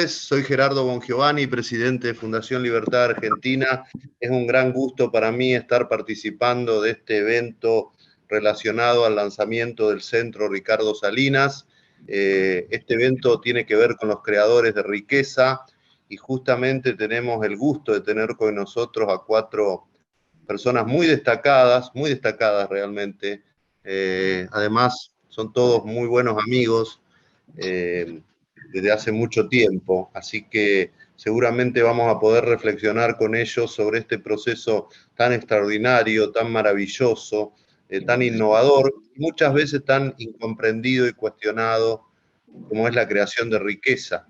tardes, soy Gerardo Bongiovanni, presidente de Fundación Libertad Argentina. Es un gran gusto para mí estar participando de este evento relacionado al lanzamiento del Centro Ricardo Salinas. Este evento tiene que ver con los creadores de riqueza y justamente tenemos el gusto de tener con nosotros a 4 personas muy destacadas realmente. Además, son todos muy buenos amigos desde hace mucho tiempo, así que seguramente vamos a poder reflexionar con ellos sobre este proceso tan extraordinario, tan maravilloso, tan innovador, muchas veces tan incomprendido y cuestionado como es la creación de riqueza.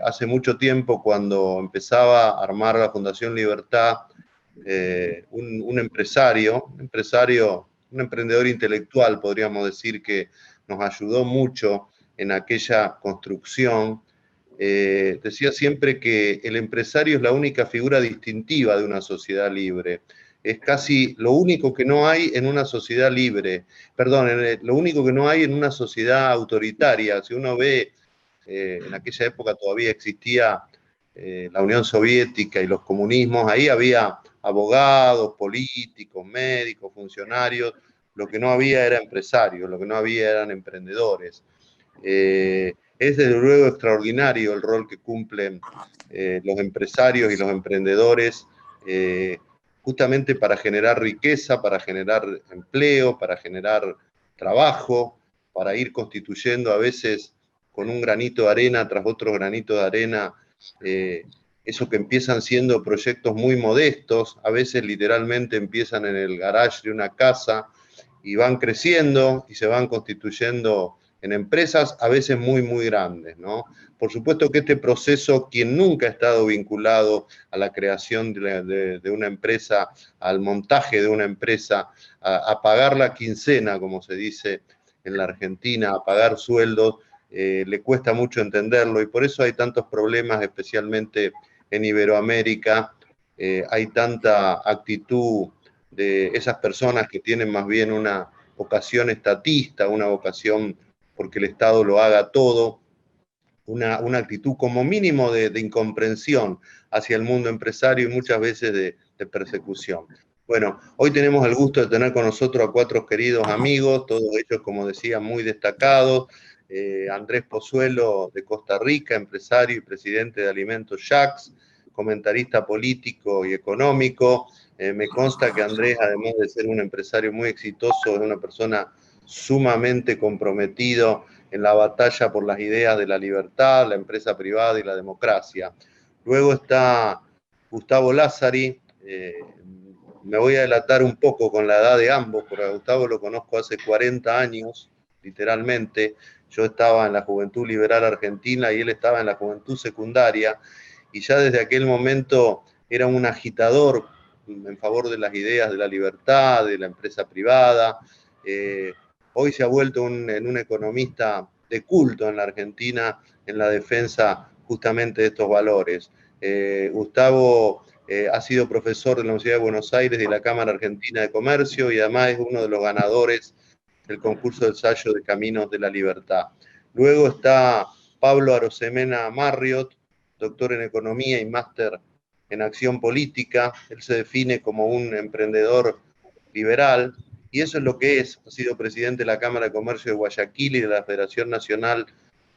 Hace mucho tiempo, cuando empezaba a armar la Fundación Libertad, un emprendedor intelectual, podríamos decir, que nos ayudó mucho en aquella construcción, decía siempre que el empresario es la única figura distintiva de una sociedad libre. Es casi lo único que no hay en una sociedad libre, perdón, lo único que no hay en una sociedad autoritaria. Si uno ve, en aquella época todavía existía la Unión Soviética y los comunismos, ahí había abogados, políticos, médicos, funcionarios, lo que no había era empresarios, lo que no había eran emprendedores. Es desde luego extraordinario el rol que cumplen los empresarios y los emprendedores justamente para generar riqueza, para generar empleo, para generar trabajo, para ir constituyendo a veces con un granito de arena tras otro granito de arena, eso que empiezan siendo proyectos muy modestos, a veces literalmente empiezan en el garage de una casa y van creciendo y se van constituyendo en empresas a veces muy, muy grandes, ¿no? Por supuesto que este proceso, quien nunca ha estado vinculado a la creación de una empresa, al montaje de una empresa, a pagar la quincena, como se dice en la Argentina, a pagar sueldos, le cuesta mucho entenderlo y por eso hay tantos problemas, especialmente en Iberoamérica. Hay tanta actitud de esas personas que tienen más bien una vocación estatista, una vocación porque el Estado lo haga todo, una actitud como mínimo de incomprensión hacia el mundo empresario y muchas veces de persecución. Bueno, hoy tenemos el gusto de tener con nosotros a 4 queridos amigos, todos ellos, como decía, muy destacados. Andrés Pozuelo, de Costa Rica, empresario y presidente de Alimentos Jacks, comentarista político y económico. Me consta que Andrés, además de ser un empresario muy exitoso, es una persona sumamente comprometido en la batalla por las ideas de la libertad, la empresa privada y la democracia. Luego está Gustavo Lázari. Me voy a delatar un poco con la edad de ambos, porque a Gustavo lo conozco hace 40 años, literalmente. Yo estaba en la Juventud Liberal Argentina y él estaba en la Juventud Secundaria, y ya desde aquel momento era un agitador en favor de las ideas de la libertad, de la empresa privada. Hoy se ha vuelto en un economista de culto en la Argentina en la defensa justamente de estos valores. Gustavo ha sido profesor de la Universidad de Buenos Aires y de la Cámara Argentina de Comercio y además es uno de los ganadores del concurso de ensayo de Caminos de la Libertad. Luego está Pablo Arosemena Marriott, doctor en Economía y máster en Acción Política. Él se define como un emprendedor liberal, y eso es lo que es. Ha sido presidente de la Cámara de Comercio de Guayaquil y de la Federación Nacional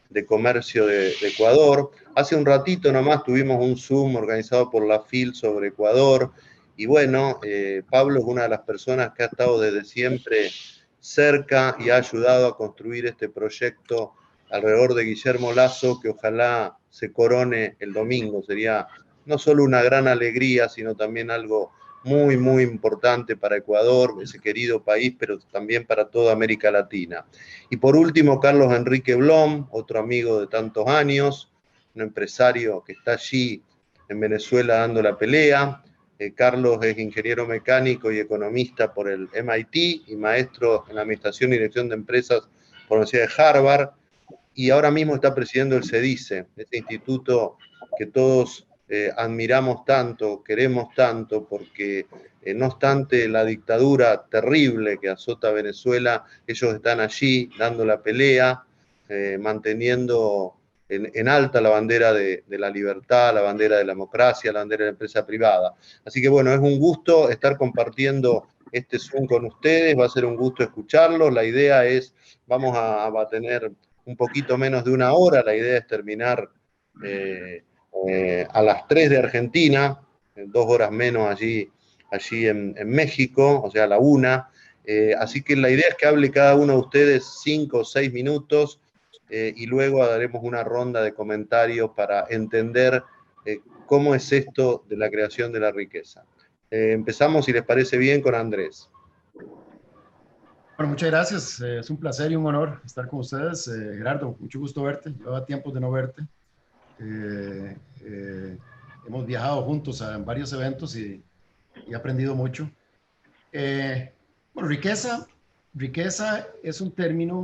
de Comercio de Ecuador. Hace un ratito nomás tuvimos un Zoom organizado por la FIL sobre Ecuador, y bueno, Pablo es una de las personas que ha estado desde siempre cerca y ha ayudado a construir este proyecto alrededor de Guillermo Lasso, que ojalá se corone el domingo. Sería no solo una gran alegría, sino también algo muy, muy importante para Ecuador, ese querido país, pero también para toda América Latina. Y por último, Carlos Enrique Blom, otro amigo de tantos años, un empresario que está allí en Venezuela dando la pelea. Carlos es ingeniero mecánico y economista por el MIT y maestro en Administración y Dirección de Empresas por la Universidad de Harvard, y ahora mismo está presidiendo el CEDICE, ese instituto que todos admiramos tanto, queremos tanto, porque no obstante la dictadura terrible que azota a Venezuela, ellos están allí dando la pelea, manteniendo en alta la bandera de la libertad, la bandera de la democracia, la bandera de la empresa privada. Así que bueno, es un gusto estar compartiendo este Zoom con ustedes, va a ser un gusto escucharlos. La idea es, va a tener un poquito menos de una hora, la idea es terminar a las 3 de Argentina, 2 horas menos allí en México, o sea, a la 1. Así que la idea es que hable cada uno de ustedes 5 o 6 minutos y luego daremos una ronda de comentarios para entender cómo es esto de la creación de la riqueza. Empezamos, si les parece bien, con Andrés. Bueno, muchas gracias. Es un placer y un honor estar con ustedes. Gerardo, mucho gusto verte. Llevaba tiempo de no verte. Hemos viajado juntos a varios eventos y he aprendido mucho. Bueno, riqueza es un término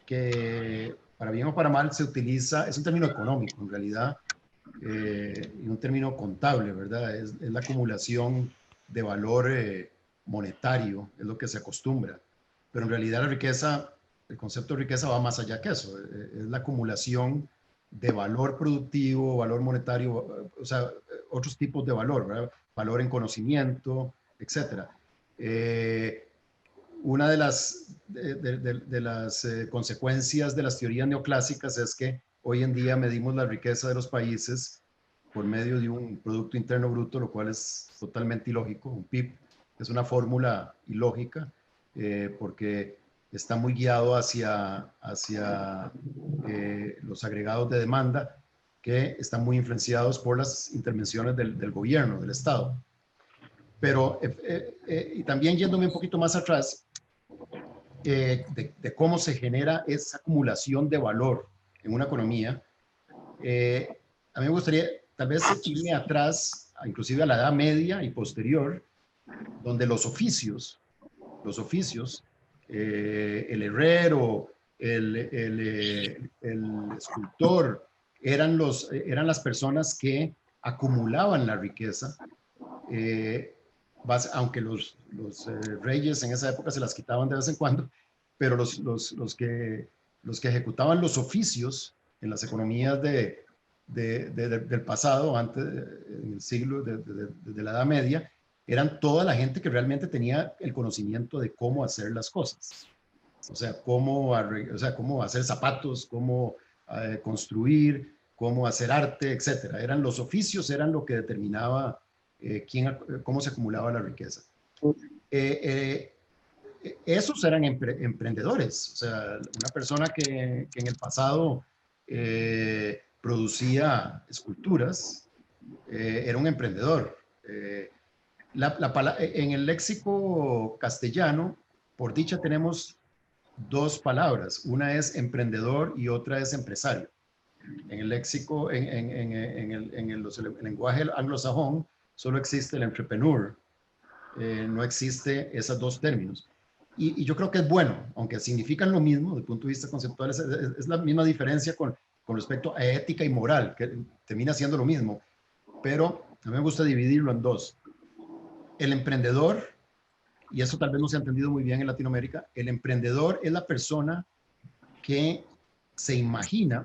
que, para bien o para mal, se utiliza, es un término económico en realidad, y un término contable, ¿verdad? Es la acumulación de valor monetario, es lo que se acostumbra. Pero en realidad la riqueza, el concepto de riqueza va más allá que eso, es la acumulación de valor productivo, valor monetario, o sea, otros tipos de valor, ¿verdad? Valor en conocimiento, etcétera. Una de las consecuencias de las teorías neoclásicas es que hoy en día medimos la riqueza de los países por medio de un Producto Interno Bruto, lo cual es totalmente ilógico. Un PIB es una fórmula ilógica porque está muy guiado hacia los agregados de demanda que están muy influenciados por las intervenciones del gobierno, del Estado. Pero, y también yéndome un poquito más atrás, de cómo se genera esa acumulación de valor en una economía, a mí me gustaría tal vez irme atrás, inclusive a la Edad Media y posterior, donde los oficios, el herrero, el escultor, eran las personas que acumulaban la riqueza, aunque los reyes en esa época se las quitaban de vez en cuando, pero los que ejecutaban los oficios en las economías del pasado, antes, en el siglo de la Edad Media, eran toda la gente que realmente tenía el conocimiento de cómo hacer las cosas. O sea, cómo hacer zapatos, cómo construir, cómo hacer arte, etcétera. Los oficios eran lo que determinaba cómo se acumulaba la riqueza. Esos eran emprendedores, o sea, una persona que en el pasado producía esculturas, era un emprendedor. En el léxico castellano, por dicha, tenemos dos palabras, una es emprendedor y otra es empresario. En el léxico, en el lenguaje anglosajón, solo existe el entrepreneur, no existe esos dos términos. Y yo creo que es bueno, aunque significan lo mismo, desde el punto de vista conceptual, es la misma diferencia con respecto a ética y moral, que termina siendo lo mismo, pero a mí me gusta dividirlo en dos. El emprendedor, y eso tal vez no se ha entendido muy bien en Latinoamérica, el emprendedor es la persona que se imagina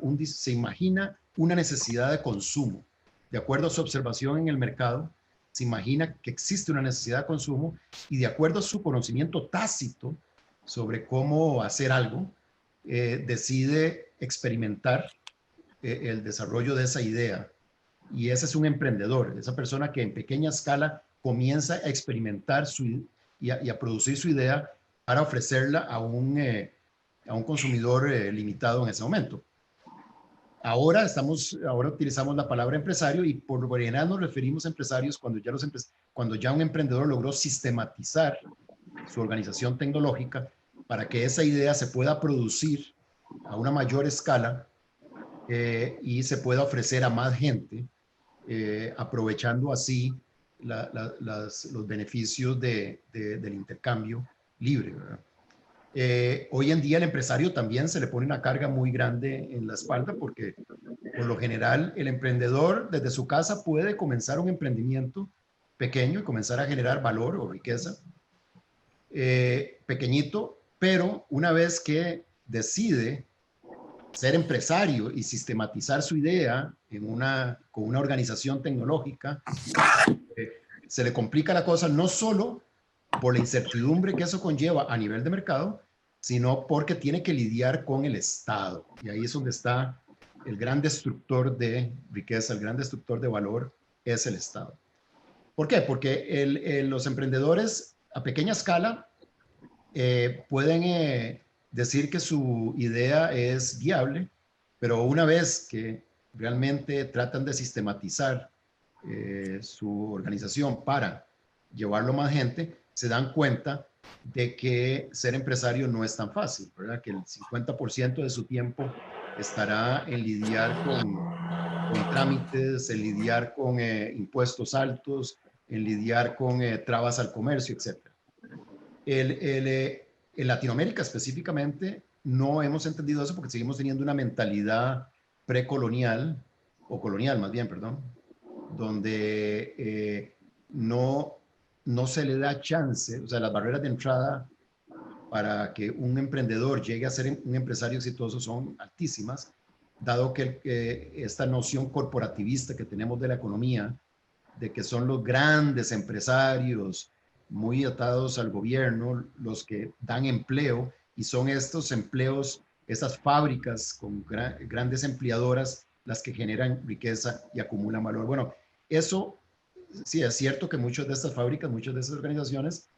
una necesidad de consumo. De acuerdo a su observación en el mercado, se imagina que existe una necesidad de consumo y de acuerdo a su conocimiento tácito sobre cómo hacer algo, decide experimentar el desarrollo de esa idea. Y ese es un emprendedor, esa persona que en pequeña escala comienza a experimentar y a producir su idea para ofrecerla a un consumidor limitado en ese momento. Ahora utilizamos la palabra empresario y por lo general nos referimos a empresarios cuando ya un emprendedor logró sistematizar su organización tecnológica para que esa idea se pueda producir a una mayor escala y se pueda ofrecer a más gente, aprovechando así los beneficios del intercambio libre, ¿verdad? Hoy en día el empresario también se le pone una carga muy grande en la espalda porque por lo general el emprendedor desde su casa puede comenzar un emprendimiento pequeño y comenzar a generar valor o riqueza pequeñito, pero una vez que decide ser empresario y sistematizar su idea con una organización tecnológica, se le complica la cosa no solo por la incertidumbre que eso conlleva a nivel de mercado, sino porque tiene que lidiar con el Estado. Y ahí es donde está el gran destructor de riqueza, el gran destructor de valor, es el Estado. ¿Por qué? Porque los emprendedores a pequeña escala pueden decir que su idea es viable, pero una vez que realmente tratan de sistematizar su organización para llevarlo a más gente, se dan cuenta de que ser empresario no es tan fácil, ¿verdad? Que el 50% de su tiempo estará en lidiar con trámites, en lidiar con impuestos altos, en lidiar con trabas al comercio, etc. En Latinoamérica específicamente no hemos entendido eso porque seguimos teniendo una mentalidad precolonial, o colonial más bien, perdón, donde no se le da chance, o sea, las barreras de entrada para que un emprendedor llegue a ser un empresario exitoso son altísimas, dado que esta noción corporativista que tenemos de la economía, de que son los grandes empresarios muy atados al gobierno los que dan empleo, y son estos empleos, estas fábricas con grandes empleadoras las que generan riqueza y acumulan valor. Bueno, eso sí es cierto que muchas de estas fábricas, muchas de estas organizaciones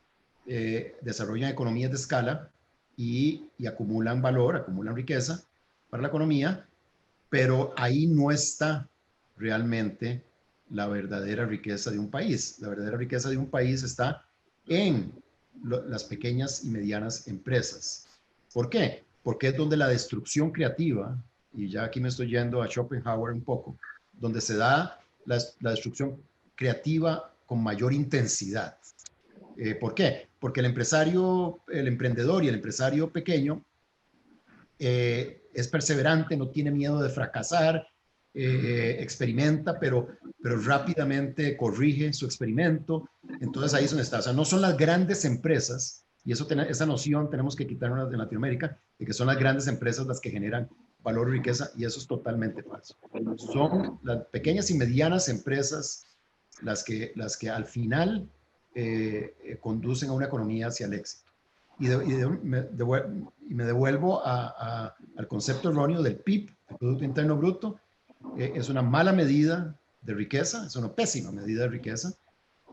desarrollan economías de escala y acumulan valor, acumulan riqueza para la economía, pero ahí no está realmente la verdadera riqueza de un país. La verdadera riqueza de un país está en las pequeñas y medianas empresas. ¿Por qué? Porque es donde la destrucción creativa, y ya aquí me estoy yendo a Schopenhauer un poco, donde se da la destrucción creativa con mayor intensidad. ¿Por qué? Porque el empresario, el emprendedor y el empresario pequeño es perseverante, no tiene miedo de fracasar, experimenta, pero rápidamente corrige su experimento. Entonces ahí es donde está. O sea, no son las grandes empresas, y esa noción tenemos que quitarla en Latinoamérica, de que son las grandes empresas las que generan valor y riqueza, y eso es totalmente falso. Son las pequeñas y medianas empresas las que al final conducen a una economía hacia el éxito. Me devuelvo al concepto erróneo del PIB, el Producto Interno Bruto. Es una mala medida de riqueza, es una pésima medida de riqueza,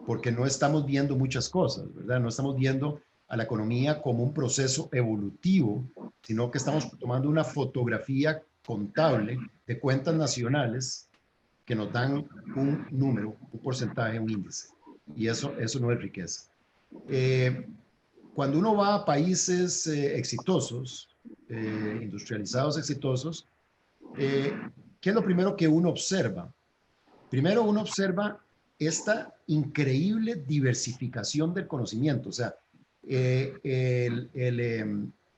porque no estamos viendo muchas cosas, ¿verdad? No estamos viendo a la economía como un proceso evolutivo, sino que estamos tomando una fotografía contable de cuentas nacionales que nos dan un número, un porcentaje, un índice. Y eso no es riqueza. Cuando uno va a países exitosos, industrializados exitosos, ¿qué es lo primero que uno observa? Primero uno observa esta increíble diversificación del conocimiento, o sea,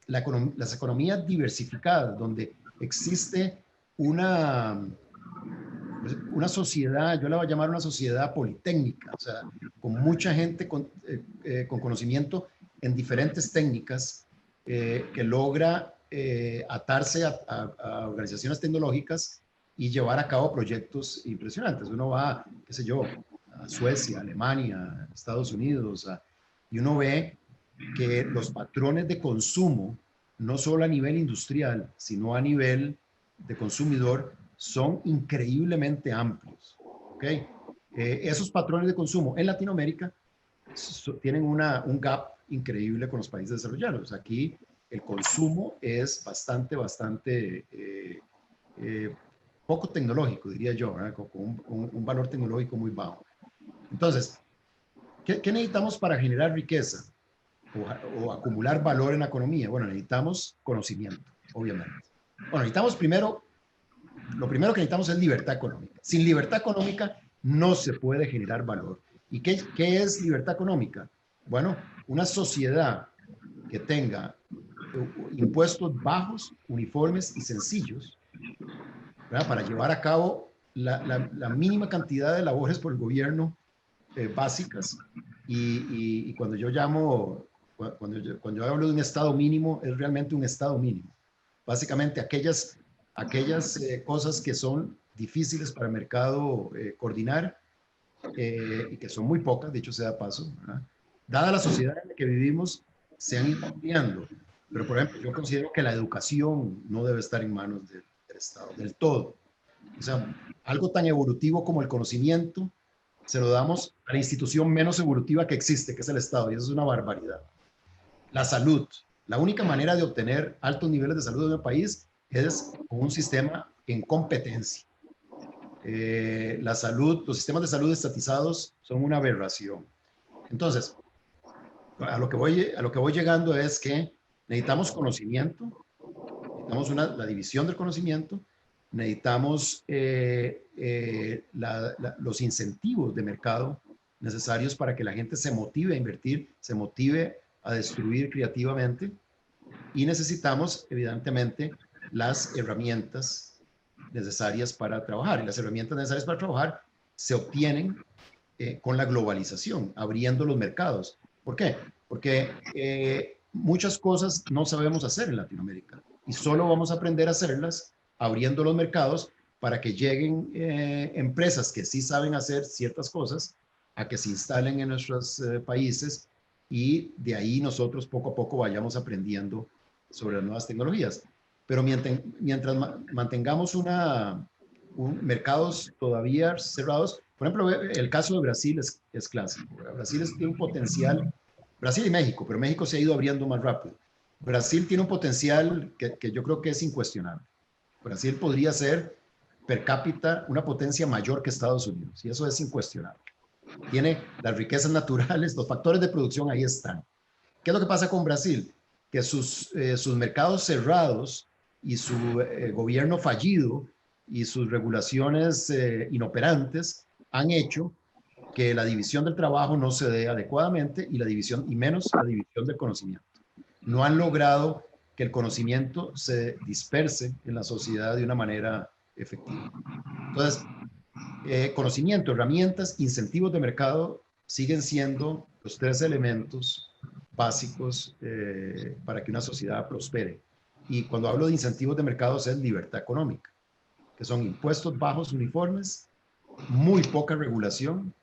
las economías diversificadas, donde existe una sociedad, yo la voy a llamar una sociedad politécnica, o sea, con mucha gente con conocimiento en diferentes técnicas que logra atarse a organizaciones tecnológicas y llevar a cabo proyectos impresionantes. Uno va, qué sé yo, a Suecia, Alemania, Estados Unidos, y uno ve que los patrones de consumo, no solo a nivel industrial, sino a nivel de consumidor, son increíblemente amplios. ¿Okay? Esos patrones de consumo en Latinoamérica tienen un gap increíble con los países desarrollados. Aquí el consumo es bastante poco tecnológico, diría yo, con un valor tecnológico muy bajo. Entonces, ¿qué necesitamos para generar riqueza o acumular valor en la economía? Bueno, necesitamos conocimiento, obviamente. Bueno, necesitamos lo primero que necesitamos es libertad económica. Sin libertad económica no se puede generar valor. ¿Y qué es libertad económica? Bueno, una sociedad que tenga impuestos bajos, uniformes y sencillos, ¿verdad? Para llevar a cabo la mínima cantidad de labores por el gobierno básicas. Y cuando yo hablo de un estado mínimo, es realmente un estado mínimo. Básicamente aquellas aquellas cosas que son difíciles para el mercado coordinar y que son muy pocas, dicho sea de paso, ¿verdad? Dada la sociedad en la que vivimos, se han ido ampliando. Pero, por ejemplo, yo considero que la educación no debe estar en manos del Estado, del todo. O sea, algo tan evolutivo como el conocimiento se lo damos a la institución menos evolutiva que existe, que es el Estado, y eso es una barbaridad. La salud. La única manera de obtener altos niveles de salud en el país es con un sistema en competencia. La salud, los sistemas de salud estatizados son una aberración. Entonces, a lo que voy llegando es que necesitamos conocimiento, necesitamos la división del conocimiento, necesitamos los incentivos de mercado necesarios para que la gente se motive a invertir, se motive a destruir creativamente, y necesitamos, evidentemente, las herramientas necesarias para trabajar. Y las herramientas necesarias para trabajar se obtienen con la globalización, abriendo los mercados. ¿Por qué? Porque muchas cosas no sabemos hacer en Latinoamérica y solo vamos a aprender a hacerlas abriendo los mercados para que lleguen empresas que sí saben hacer ciertas cosas a que se instalen en nuestros países, y de ahí nosotros poco a poco vayamos aprendiendo sobre las nuevas tecnologías. Pero mientras mantengamos mercados todavía cerrados, por ejemplo, el caso de Brasil es clásico. Brasil tiene un potencial, Brasil y México, pero México se ha ido abriendo más rápido. Brasil tiene un potencial que yo creo que es incuestionable. Brasil podría ser per cápita una potencia mayor que Estados Unidos, y eso es incuestionable. Tiene las riquezas naturales, los factores de producción ahí están. ¿Qué es lo que pasa con Brasil? Que sus mercados cerrados y su gobierno fallido y sus regulaciones inoperantes han hecho que la división del trabajo no se dé adecuadamente, y menos la división del conocimiento. No han logrado que el conocimiento se disperse en la sociedad de una manera efectiva. Entonces, conocimiento, herramientas, incentivos de mercado siguen siendo los tres elementos básicos para que una sociedad prospere. Y cuando hablo de incentivos de mercado es libertad económica, que son impuestos bajos uniformes, muy poca regulación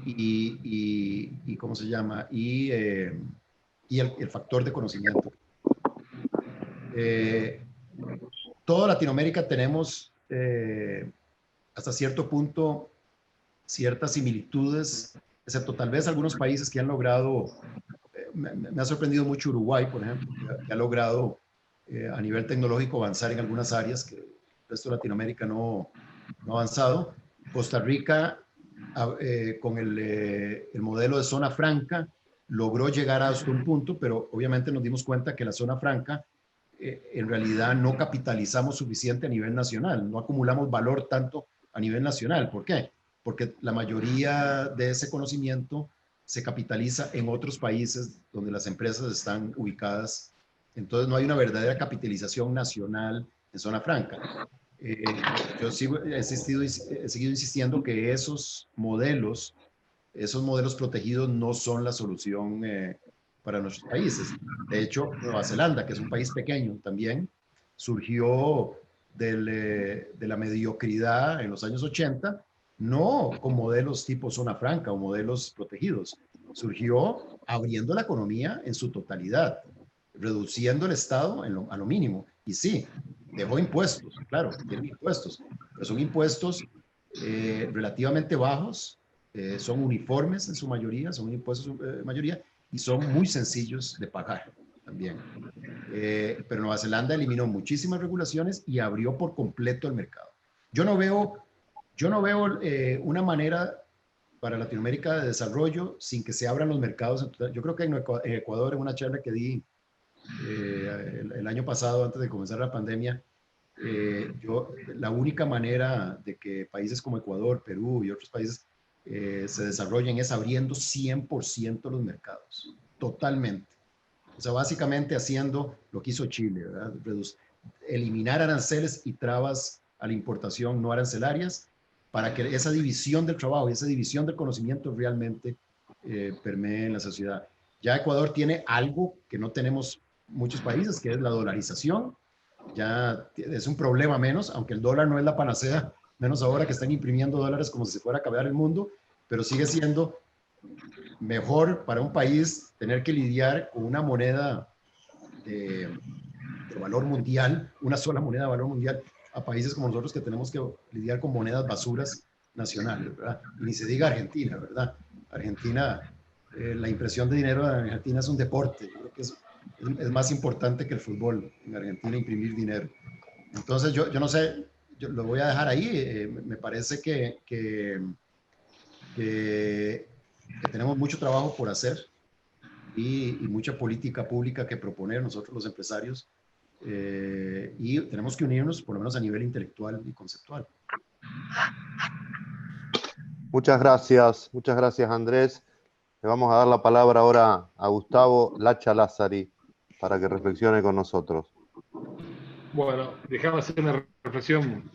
y ¿cómo se llama? Y el factor de conocimiento. Toda Latinoamérica tenemos hasta cierto punto ciertas similitudes, excepto tal vez algunos países que han logrado, me ha sorprendido mucho Uruguay, por ejemplo, que ha logrado a nivel tecnológico avanzar en algunas áreas que el resto de Latinoamérica no ha avanzado. Costa Rica, con el modelo de zona franca, logró llegar hasta un punto, pero obviamente nos dimos cuenta que la zona franca en realidad no capitalizamos suficiente a nivel nacional, no acumulamos valor tanto a nivel nacional. ¿Por qué? Porque la mayoría de ese conocimiento se capitaliza en otros países donde las empresas están ubicadas. Entonces no hay una verdadera capitalización nacional en zona franca. Yo he seguido insistiendo que esos modelos protegidos no son la solución para nuestros países. De hecho, Nueva Zelanda, que es un país pequeño también, surgió de la mediocridad en los años 80, no con modelos tipo zona franca o modelos protegidos. Surgió abriendo la economía en su totalidad, reduciendo el Estado a lo mínimo. Y sí, dejó impuestos, claro, tienen impuestos, pero son impuestos relativamente bajos, son uniformes en su mayoría, son impuestos en mayoría, y son muy sencillos de pagar también. Pero Nueva Zelanda eliminó muchísimas regulaciones y abrió por completo el mercado. Yo no veo una manera para Latinoamérica de desarrollo sin que se abran los mercados. Yo creo que en Ecuador, en una charla que di el año pasado, antes de comenzar la pandemia, la única manera de que países como Ecuador, Perú y otros países se desarrollen es abriendo 100% los mercados, totalmente. O sea, básicamente haciendo lo que hizo Chile, ¿verdad? Eliminar aranceles y trabas a la importación no arancelarias para que esa división del trabajo y esa división del conocimiento realmente permee en la sociedad. Ya Ecuador tiene algo que no tenemos muchos países, que es la dolarización, ya es un problema menos, aunque el dólar no es la panacea, menos ahora que están imprimiendo dólares como si se fuera a acabar el mundo, pero sigue siendo mejor para un país tener que lidiar con una moneda de valor mundial, una sola moneda de valor mundial, a países como nosotros que tenemos que lidiar con monedas basuras nacionales, ¿verdad? Y ni se diga Argentina, ¿verdad? Argentina, la impresión de dinero en Argentina es un deporte, yo creo que es más importante que el fútbol en Argentina imprimir dinero. Entonces yo no sé, yo lo voy a dejar ahí, me parece que tenemos mucho trabajo por hacer y mucha política pública que proponer nosotros los empresarios y tenemos que unirnos por lo menos a nivel intelectual y conceptual. Muchas gracias Andrés. Le vamos a dar la palabra ahora a Gustavo Lacha Lázari para que reflexione con nosotros. Bueno, déjame hacer una reflexión.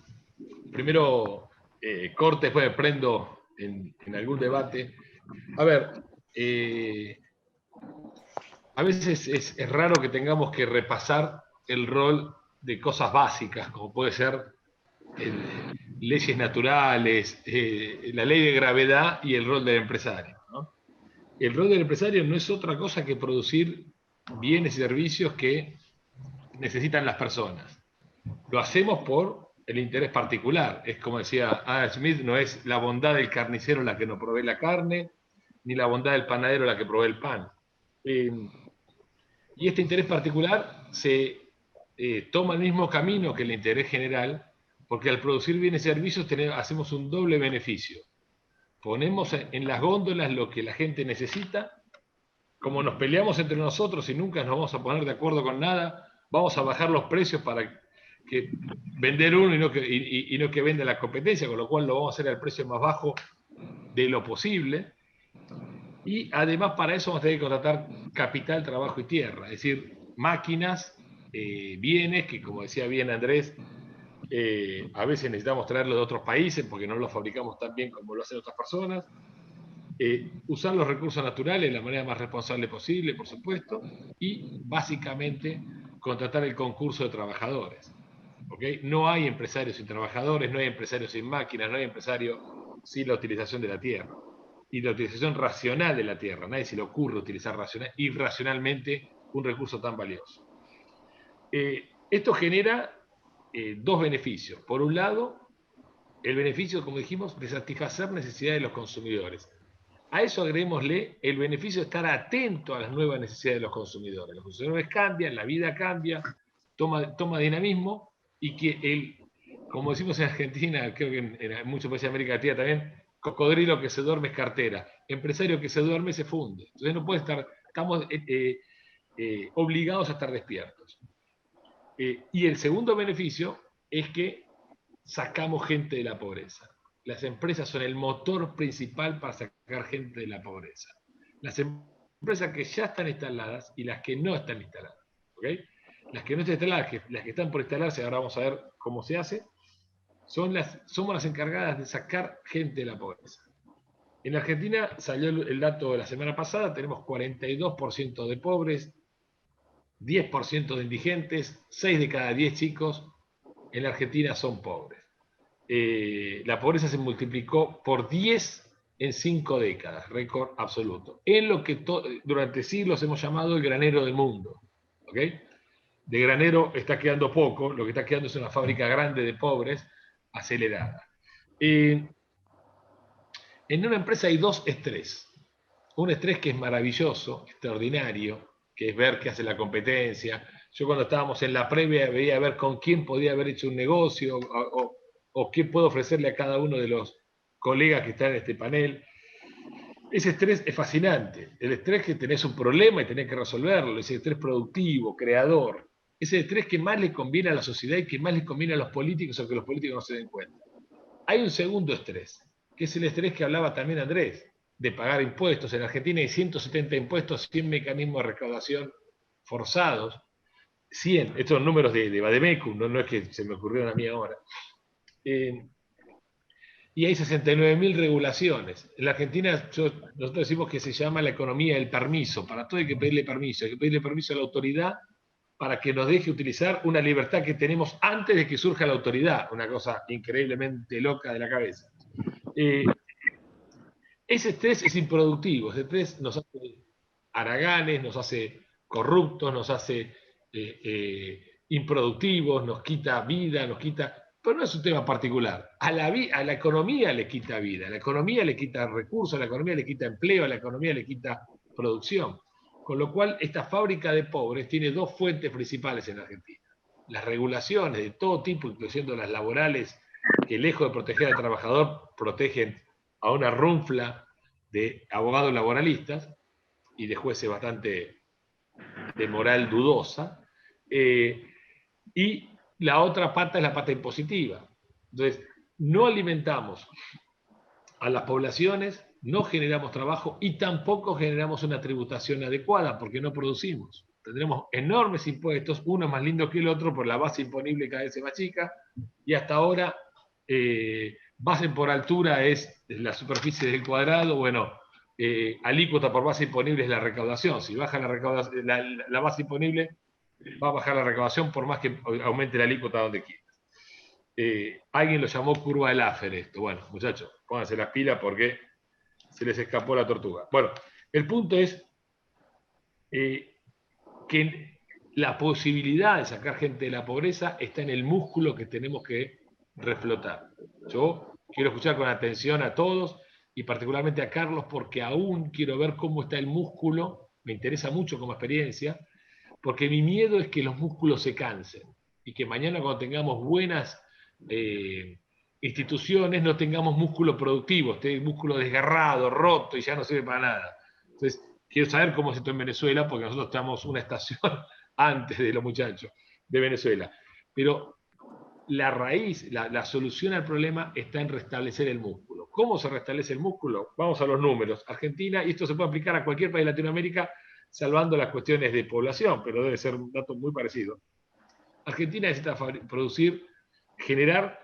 Primero corte, después me prendo en algún debate. A ver, a veces es raro que tengamos que repasar el rol de cosas básicas, como puede ser leyes naturales, la ley de gravedad y el rol del empresario, ¿no? El rol del empresario no es otra cosa que producir bienes y servicios que necesitan las personas. Lo hacemos por el interés particular. Es como decía Adam Smith, no es la bondad del carnicero la que nos provee la carne, ni la bondad del panadero la que provee el pan. Y este interés particular se toma el mismo camino que el interés general, porque al producir bienes y servicios hacemos un doble beneficio. Ponemos en las góndolas lo que la gente necesita. Como nos peleamos entre nosotros y nunca nos vamos a poner de acuerdo con nada, vamos a bajar los precios para que vender uno y no que venda la competencia, con lo cual lo vamos a hacer al precio más bajo de lo posible. Y además para eso vamos a tener que contratar capital, trabajo y tierra, es decir, máquinas, bienes, que como decía bien Andrés, a veces necesitamos traerlos de otros países porque no los fabricamos tan bien como lo hacen otras personas. Usar los recursos naturales de la manera más responsable posible, por supuesto, y básicamente contratar el concurso de trabajadores. ¿Okay? No hay empresarios sin trabajadores, no hay empresarios sin máquinas, no hay empresarios sin la utilización de la tierra. Y la utilización racional de la tierra. Nadie se le ocurre utilizar irracionalmente un recurso tan valioso. Esto genera dos beneficios. Por un lado, el beneficio, como dijimos, de satisfacer necesidades de los consumidores. A eso agreguémosle el beneficio de estar atento a las nuevas necesidades de los consumidores. Los consumidores cambian, la vida cambia, toma dinamismo y que como decimos en Argentina, creo que en muchos países de América Latina también, cocodrilo que se duerme es cartera, empresario que se duerme se funde. Entonces no puede estar, estamos obligados a estar despiertos. Y el segundo beneficio es que sacamos gente de la pobreza. Las empresas son el motor principal para sacar gente de la pobreza. Las empresas que ya están instaladas y las que no están instaladas. ¿Okay? Las que no están instaladas, las que están por instalarse, ahora vamos a ver cómo se hace, somos las encargadas de sacar gente de la pobreza. En Argentina salió el dato de la semana pasada, tenemos 42% de pobres, 10% de indigentes, 6 de cada 10 chicos en la Argentina son pobres. La pobreza se multiplicó por 10 en 5 décadas, récord absoluto. En lo que durante siglos hemos llamado el granero del mundo. ¿Okay? De granero está quedando poco, lo que está quedando es una fábrica grande de pobres acelerada. En una empresa hay dos estrés. Un estrés que es maravilloso, extraordinario, que es ver qué hace la competencia. Yo cuando estábamos en la previa veía ver con quién podía haber hecho un negocio o qué puedo ofrecerle a cada uno de los colegas que están en este panel. Ese estrés es fascinante. El estrés que tenés un problema y tenés que resolverlo, ese estrés productivo, creador. Ese estrés que más le conviene a la sociedad y que más les conviene a los políticos, aunque los políticos no se den cuenta. Hay un segundo estrés, que es el estrés que hablaba también Andrés, de pagar impuestos. En Argentina hay 170 impuestos, 100 mecanismos de recaudación forzados. 100, estos son números de Bademecum, no es que se me ocurrieron a mí ahora. Y hay 69.000 regulaciones. En la Argentina nosotros decimos que se llama la economía del permiso. Para todo hay que pedirle permiso. Hay que pedirle permiso a la autoridad para que nos deje utilizar una libertad que tenemos antes de que surja la autoridad, una cosa increíblemente loca de la cabeza. Ese estrés es improductivo, ese estrés nos hace haraganes, nos hace corruptos, nos hace improductivos, nos quita vida, pero no es un tema particular. A la economía le quita vida, a la economía le quita recursos, a la economía le quita empleo, a la economía le quita producción. Con lo cual, esta fábrica de pobres tiene dos fuentes principales en Argentina. Las regulaciones de todo tipo, incluyendo las laborales, que lejos de proteger al trabajador, protegen a una runfla de abogados laboralistas y de jueces bastante de moral dudosa. Y la otra pata es la pata impositiva. Entonces, no alimentamos a las poblaciones, no generamos trabajo y tampoco generamos una tributación adecuada porque no producimos. Tendremos enormes impuestos, uno más lindo que el otro, por la base imponible cada vez más chica, y hasta ahora base por altura es la superficie del cuadrado, bueno, alícuota por base imponible es la recaudación. Si baja la base imponible, va a bajar la recaudación por más que aumente la alícuota donde quiera. Alguien lo llamó curva de Laffer esto. Bueno, muchachos, pónganse las pilas porque se les escapó la tortuga. Bueno, el punto es que la posibilidad de sacar gente de la pobreza está en el músculo que tenemos que reflotar. Yo quiero escuchar con atención a todos y particularmente a Carlos porque aún quiero ver cómo está el músculo, me interesa mucho como experiencia, porque mi miedo es que los músculos se cansen y que mañana cuando tengamos buenas instituciones no tengamos músculo productivo, esté músculo desgarrado, roto y ya no sirve para nada. Entonces, quiero saber cómo es esto en Venezuela, porque nosotros estamos una estación antes de los muchachos de Venezuela. Pero la raíz, la solución al problema está en restablecer el músculo. ¿Cómo se restablece el músculo? Vamos a los números. Argentina, y esto se puede aplicar a cualquier país de Latinoamérica, salvando las cuestiones de población, pero debe ser un dato muy parecido. Argentina necesita generar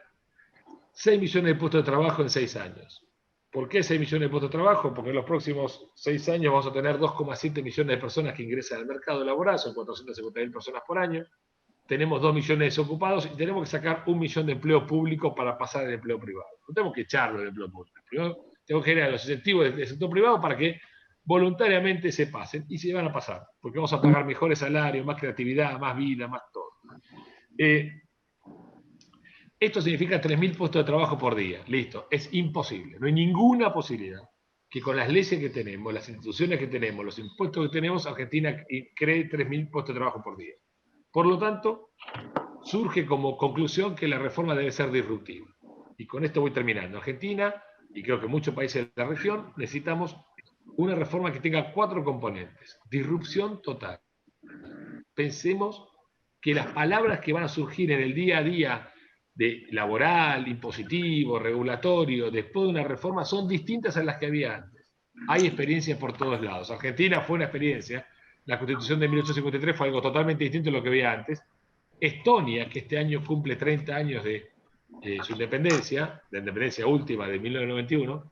6 millones de puestos de trabajo en 6 años. ¿Por qué 6 millones de puestos de trabajo? Porque en los próximos 6 años vamos a tener 2,7 millones de personas que ingresan al mercado laboral, son 450.000 personas por año. Tenemos 2 millones de desocupados y tenemos que sacar 1 millón de empleo público para pasar al empleo privado. No tenemos que echarlo del empleo público. Primero tenemos que generar los incentivos del sector privado para que voluntariamente se pasen y se van a pasar, porque vamos a pagar mejores salarios, más creatividad, más vida, más todo. Esto significa 3.000 puestos de trabajo por día. Listo, es imposible. No hay ninguna posibilidad que con las leyes que tenemos, las instituciones que tenemos, los impuestos que tenemos, Argentina cree 3.000 puestos de trabajo por día. Por lo tanto, surge como conclusión que la reforma debe ser disruptiva. Y con esto voy terminando. Argentina, y creo que muchos países de la región, necesitamos una reforma que tenga 4 componentes. Disrupción total. Pensemos que las palabras que van a surgir en el día a día de laboral, impositivo, regulatorio, después de una reforma, son distintas a las que había antes. Hay experiencias por todos lados. Argentina fue una experiencia. La Constitución de 1853 fue algo totalmente distinto a lo que había antes. Estonia, que este año cumple 30 años de su independencia, la independencia última de 1991,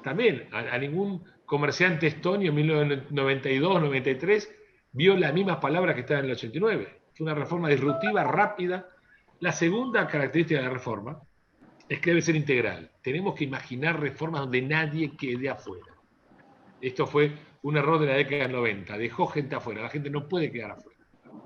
también a ningún comerciante estonio en 1992-93 vio las mismas palabras que estaban en el 89. Fue una reforma disruptiva, rápida. La segunda característica de la reforma es que debe ser integral. Tenemos que imaginar reformas donde nadie quede afuera. Esto fue un error de la década del 90. Dejó gente afuera. La gente no puede quedar afuera.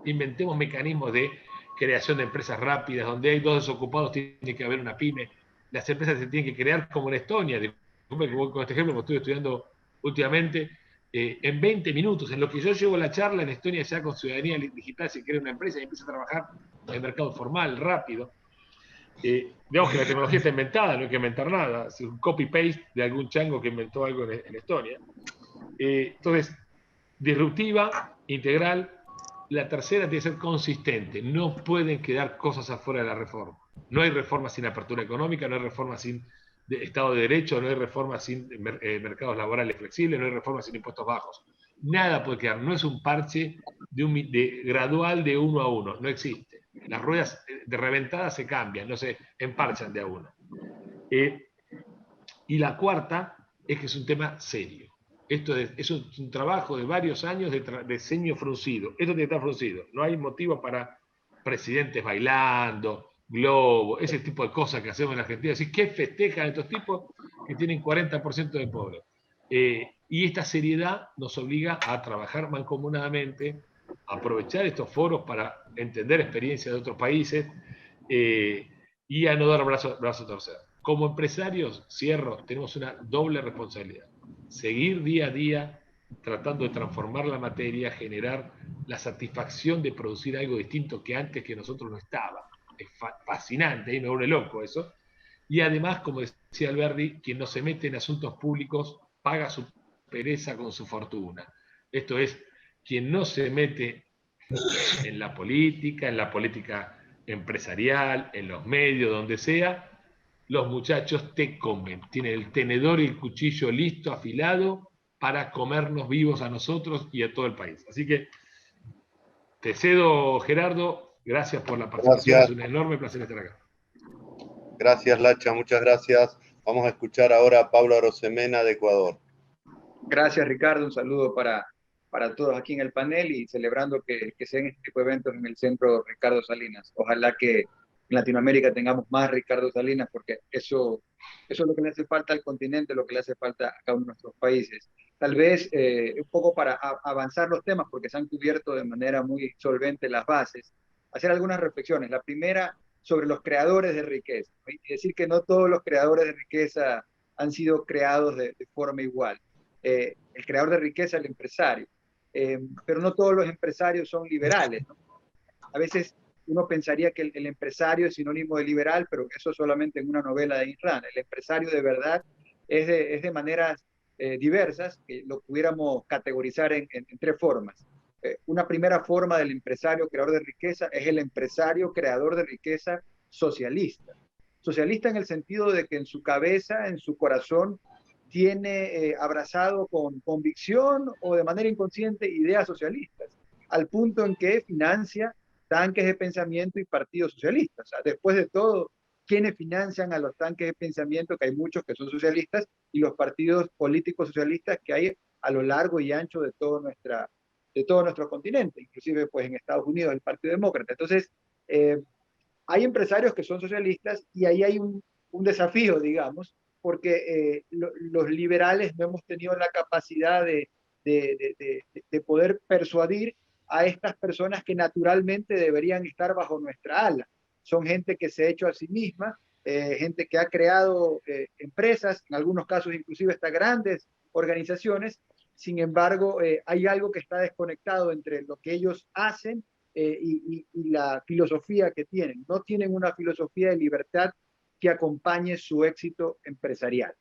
Inventemos mecanismos de creación de empresas rápidas, donde hay 2 desocupados, tiene que haber una pyme. Las empresas se tienen que crear como en Estonia. Con este ejemplo, que estoy estudiando últimamente, en 20 minutos, en lo que yo llevo la charla, en Estonia ya con ciudadanía digital se crea una empresa y empieza a trabajar en el mercado formal, rápido. Digamos que la tecnología está inventada, no hay que inventar nada, es un copy-paste de algún chango que inventó algo en Estonia. Entonces, disruptiva, integral. La tercera tiene que ser consistente, no pueden quedar cosas afuera de la reforma. No hay reforma sin apertura económica, no hay reforma sin Estado de Derecho, no hay reforma sin mercados laborales flexibles, no hay reforma sin impuestos bajos. Nada puede quedar, no es un parche gradual de 1 a 1, no existe. Las ruedas de reventada se cambian, no se emparchan de a 1. Y la cuarta es que es un tema serio. es un trabajo de varios años de ceño fruncido. Esto tiene que estar fruncido. No hay motivo para presidentes bailando, globo, ese tipo de cosas que hacemos en Argentina. Así, ¿qué festejan estos tipos que tienen 40% de pobres? Y esta seriedad nos obliga a trabajar mancomunadamente, a aprovechar estos foros para entender experiencias de otros países y a no dar brazo a torcer. Como empresarios, cierro, tenemos una doble responsabilidad. Seguir día a día tratando de transformar la materia, generar la satisfacción de producir algo distinto que antes que nosotros no estaba. Es fascinante, y me vuelve loco eso. Y además, como decía Alberti, quien no se mete en asuntos públicos paga su pereza con su fortuna. Esto es, quien no se mete en la política empresarial, en los medios, donde sea, los muchachos te comen. Tienen el tenedor y el cuchillo listo, afilado, para comernos vivos a nosotros y a todo el país. Así que te cedo, Gerardo. Gracias por la participación. Gracias. Es un enorme placer estar acá. Gracias, Lacha, muchas gracias. Vamos a escuchar ahora a Pablo Arosemena de Ecuador. Gracias, Ricardo. Un saludo para todos aquí en el panel y celebrando que se den este tipo de eventos en el Centro Ricardo Salinas. Ojalá que en Latinoamérica tengamos más Ricardo Salinas, porque eso es lo que le hace falta al continente, lo que le hace falta a cada uno de nuestros países. Tal vez un poco para avanzar los temas, porque se han cubierto de manera muy solvente las bases, hacer algunas reflexiones. La primera, sobre los creadores de riqueza. Y decir que no todos los creadores de riqueza han sido creados de forma igual. El creador de riqueza, el empresario. Pero no todos los empresarios son liberales, ¿no? A veces uno pensaría que el empresario es sinónimo de liberal, pero eso solamente en una novela de Ayn Rand. El empresario de verdad es de maneras diversas, que lo pudiéramos categorizar en tres formas. Una primera forma del empresario creador de riqueza es el empresario creador de riqueza socialista. Socialista en el sentido de que en su cabeza, en su corazón, tiene abrazado con convicción o de manera inconsciente ideas socialistas, al punto en que financia tanques de pensamiento y partidos socialistas. O sea, después de todo, ¿quiénes financian a los tanques de pensamiento? Que hay muchos que son socialistas, y los partidos políticos socialistas que hay a lo largo y ancho de todo nuestro continente, inclusive pues en Estados Unidos el Partido Demócrata. Entonces, hay empresarios que son socialistas y ahí hay un desafío, digamos, porque los liberales no hemos tenido la capacidad de poder persuadir a estas personas que naturalmente deberían estar bajo nuestra ala. Son gente que se ha hecho a sí misma, gente que ha creado empresas, en algunos casos inclusive hasta grandes organizaciones. Sin embargo, hay algo que está desconectado entre lo que ellos hacen y la filosofía que tienen. No tienen una filosofía de libertad que acompañe su éxito empresarial.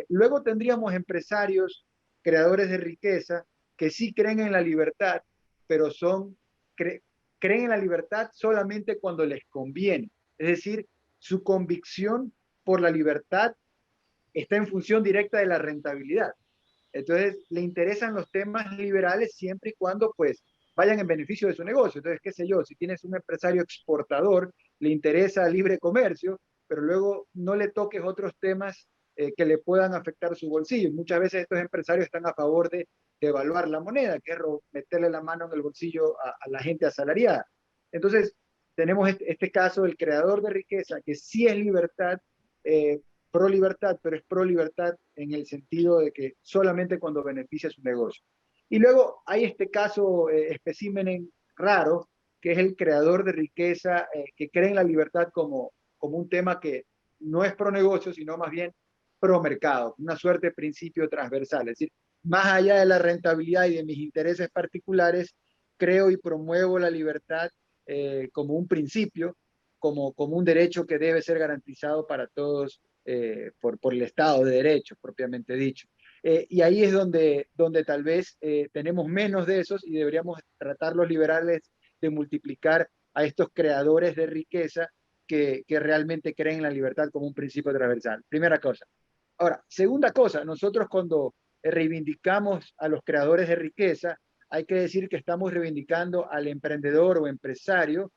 Luego tendríamos empresarios, creadores de riqueza, que sí creen en la libertad, pero creen en la libertad solamente cuando les conviene. Es decir, su convicción por la libertad está en función directa de la rentabilidad. Entonces, le interesan los temas liberales siempre y cuando, pues, vayan en beneficio de su negocio. Entonces, qué sé yo, si tienes un empresario exportador, le interesa libre comercio, pero luego no le toques otros temas que le puedan afectar su bolsillo. Muchas veces estos empresarios están a favor de devaluar la moneda, que es meterle la mano en el bolsillo a la gente asalariada. Entonces, tenemos este caso del creador de riqueza, que sí es libertad, pro libertad, pero es pro libertad en el sentido de que solamente cuando beneficia su negocio. Y luego hay este caso espécimen raro, que es el creador de riqueza que cree en la libertad como un tema que no es pro negocio, sino más bien pro mercado, una suerte de principio transversal. Es decir, más allá de la rentabilidad y de mis intereses particulares, creo y promuevo la libertad como un principio, como un derecho que debe ser garantizado para todos por el Estado de Derecho, propiamente dicho. Y ahí es donde tal vez tenemos menos de esos y deberíamos tratar los liberales de multiplicar a estos creadores de riqueza que realmente creen en la libertad como un principio transversal. Primera cosa. Ahora, segunda cosa, nosotros cuando reivindicamos a los creadores de riqueza, hay que decir que estamos reivindicando al emprendedor o empresario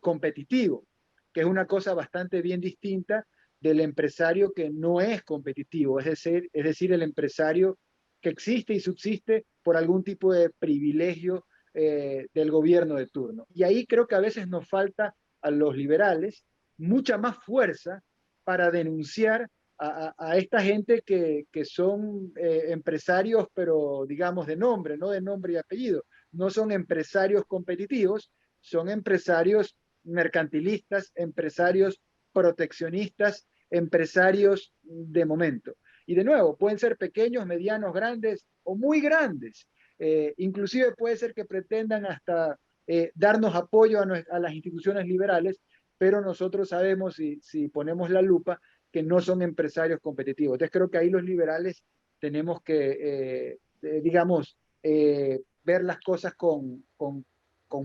competitivo, que es una cosa bastante bien distinta del empresario que no es competitivo, es decir, el empresario que existe y subsiste por algún tipo de privilegio del gobierno de turno. Y ahí creo que a veces nos falta a los liberales mucha más fuerza para denunciar a esta gente que son empresarios, pero digamos de nombre, no de nombre y apellido. No son empresarios competitivos, son empresarios mercantilistas, empresarios proteccionistas, empresarios de momento. Y de nuevo, pueden ser pequeños, medianos, grandes o muy grandes. Inclusive puede ser que pretendan hasta darnos apoyo a las instituciones liberales, pero nosotros sabemos, si ponemos la lupa, que no son empresarios competitivos. Entonces creo que ahí los liberales tenemos que, digamos, ver las cosas con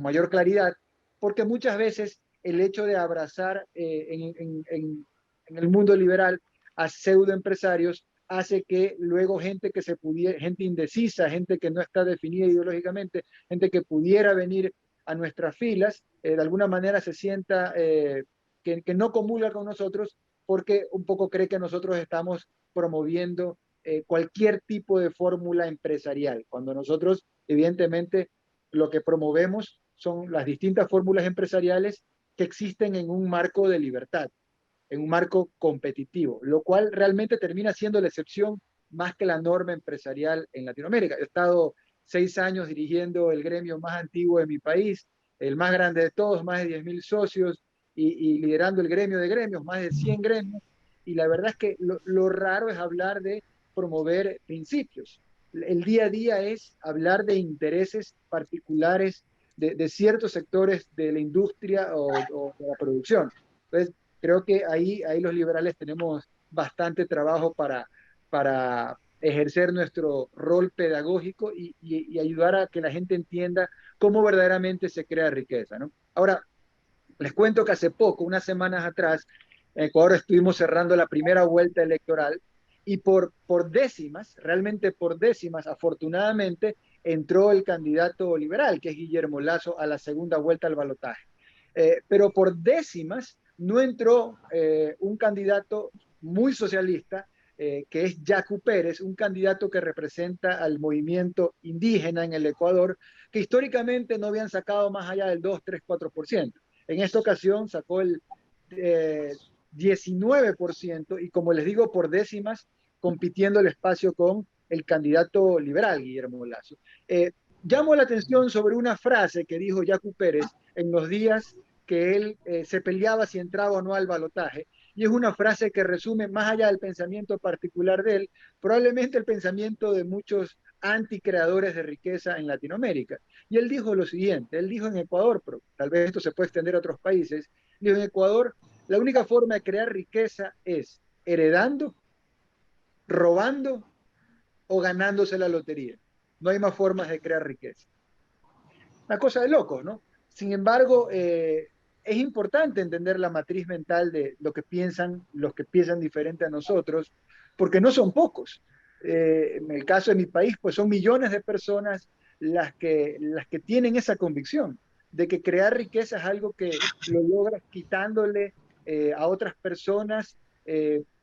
mayor claridad, porque muchas veces el hecho de abrazar en el mundo liberal a pseudoempresarios hace que luego gente que gente indecisa, gente que no está definida ideológicamente, gente que pudiera venir a nuestras filas, de alguna manera se sienta que no comulga con nosotros porque un poco cree que nosotros estamos promoviendo cualquier tipo de fórmula empresarial, cuando nosotros evidentemente lo que promovemos son las distintas fórmulas empresariales que existen en un marco de libertad, en un marco competitivo, lo cual realmente termina siendo la excepción más que la norma empresarial en Latinoamérica. He estado 6 años dirigiendo el gremio más antiguo de mi país, el más grande de todos, más de 10.000 socios, y liderando el gremio de gremios, más de 100 gremios, y la verdad es que lo raro es hablar de promover principios. El día a día es hablar de intereses particulares de ciertos sectores de la industria o de la producción. Entonces, creo que ahí los liberales tenemos bastante trabajo para ejercer nuestro rol pedagógico y ayudar a que la gente entienda cómo verdaderamente se crea riqueza, ¿no? Ahora, les cuento que hace poco, unas semanas atrás, en Ecuador estuvimos cerrando la primera vuelta electoral y por décimas, realmente por décimas, afortunadamente, entró el candidato liberal, que es Guillermo Lasso, a la segunda vuelta al balotaje. Pero por décimas no entró un candidato muy socialista, que es Yacu Pérez, un candidato que representa al movimiento indígena en el Ecuador, que históricamente no habían sacado más allá del 2, 3, 4%. En esta ocasión sacó el 19% y como les digo, por décimas, compitiendo el espacio con el candidato liberal, Guillermo Lasso. Llamo la atención sobre una frase que dijo Yacu Pérez en los días que él se peleaba si entraba o no al balotaje, y es una frase que resume, más allá del pensamiento particular de él, probablemente el pensamiento de muchos anticreadores de riqueza en Latinoamérica. Y él dijo lo siguiente, él dijo en Ecuador, pero tal vez esto se puede extender a otros países, dijo en Ecuador, la única forma de crear riqueza es heredando, robando o ganándose la lotería. No hay más formas de crear riqueza. Una cosa de locos, ¿no? Sin embargo, es importante entender la matriz mental de lo que piensan los que piensan diferente a nosotros, porque no son pocos. En el caso de mi país, pues son millones de personas las que tienen esa convicción de que crear riqueza es algo que lo logras quitándole a otras personas,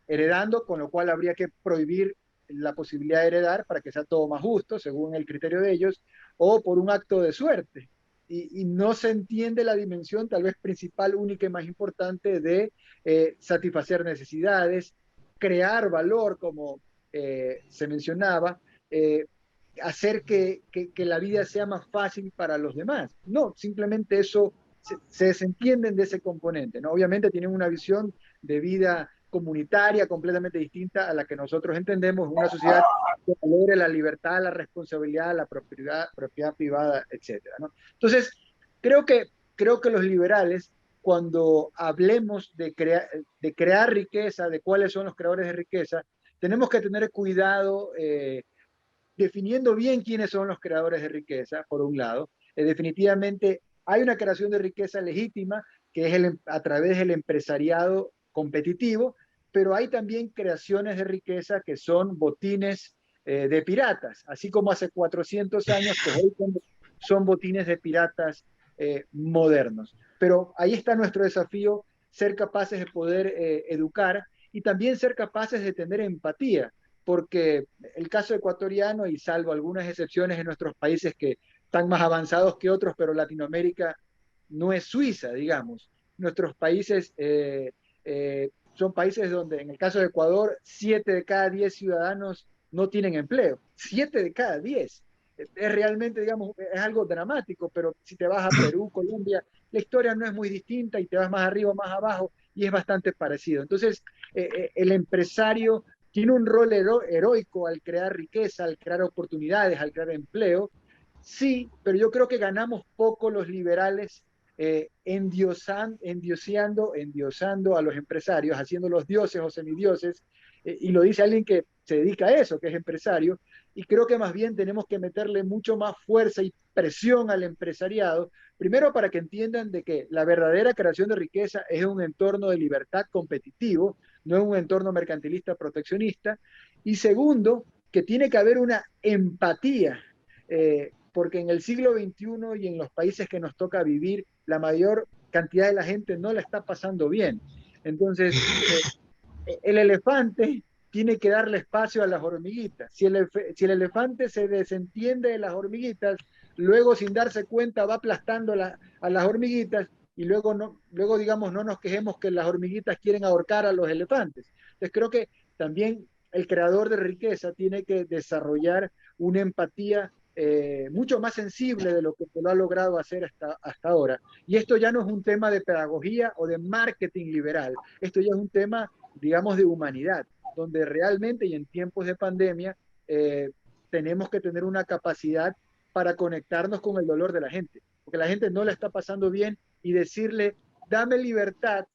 heredando, con lo cual habría que prohibir la posibilidad de heredar para que sea todo más justo, según el criterio de ellos, o por un acto de suerte. Y no se entiende la dimensión tal vez principal, única y más importante de satisfacer necesidades, crear valor, como se mencionaba, hacer que la vida sea más fácil para los demás. No, simplemente eso se desentienden de ese componente, ¿no? Obviamente tienen una visión de vida comunitaria completamente distinta a la que nosotros entendemos en una sociedad que valore la libertad, la responsabilidad, la propiedad privada, etcétera, ¿no? Entonces, creo que los liberales, cuando hablemos de crear riqueza, de cuáles son los creadores de riqueza, tenemos que tener cuidado definiendo bien quiénes son los creadores de riqueza, por un lado. Definitivamente hay una creación de riqueza legítima, que es a través del empresariado competitivo, pero hay también creaciones de riqueza que son botines de piratas, así como hace 400 años, pues hoy son botines de piratas modernos. Pero ahí está nuestro desafío, ser capaces de poder educar y también ser capaces de tener empatía porque el caso ecuatoriano, y salvo algunas excepciones en nuestros países que están más avanzados que otros, pero Latinoamérica no es Suiza, digamos. Nuestros países son países donde, en el caso de Ecuador, 7 de cada 10 ciudadanos no tienen empleo. 7 de cada 10. Es realmente, digamos, es algo dramático, pero si te vas a Perú, Colombia, la historia no es muy distinta y te vas más arriba o más abajo y es bastante parecido. Entonces, el empresario tiene un rol heroico al crear riqueza, al crear oportunidades, al crear empleo. Sí, pero yo creo que ganamos poco los liberales endiosando a los empresarios, haciéndolos dioses o semidioses, y lo dice alguien que se dedica a eso, que es empresario, y creo que más bien tenemos que meterle mucho más fuerza y presión al empresariado, primero para que entiendan de que la verdadera creación de riqueza es un entorno de libertad competitivo, no es un entorno mercantilista proteccionista, y segundo, que tiene que haber una empatía, porque en el siglo XXI y en los países que nos toca vivir, la mayor cantidad de la gente no la está pasando bien. Entonces, el elefante tiene que darle espacio a las hormiguitas. Si el elefante se desentiende de las hormiguitas, luego sin darse cuenta va aplastando a las hormiguitas y luego, no, luego, digamos, no nos quejemos que las hormiguitas quieren ahorcar a los elefantes. Entonces creo que también el creador de riqueza tiene que desarrollar una empatía mucho más sensible de lo que se lo ha logrado hacer hasta ahora. Y esto ya no es un tema de pedagogía o de marketing liberal, esto ya es un tema, digamos, de humanidad, donde realmente y en tiempos de pandemia tenemos que tener una capacidad para conectarnos con el dolor de la gente, porque la gente no la está pasando bien y decirle, dame libertad,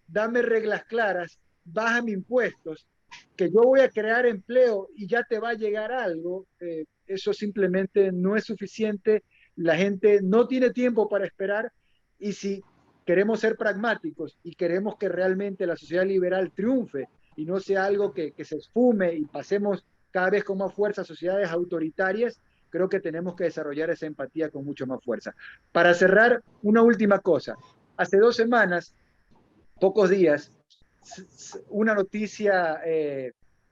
dame reglas claras, bájame impuestos, que yo voy a crear empleo y ya te va a llegar algo, eso simplemente no es suficiente, la gente no tiene tiempo para esperar y si queremos ser pragmáticos y queremos que realmente la sociedad liberal triunfe y no sea algo que se esfume y pasemos cada vez con más fuerza a sociedades autoritarias, creo que tenemos que desarrollar esa empatía con mucho más fuerza. Para cerrar, una última cosa. Hace 2 semanas, pocos días, una noticia,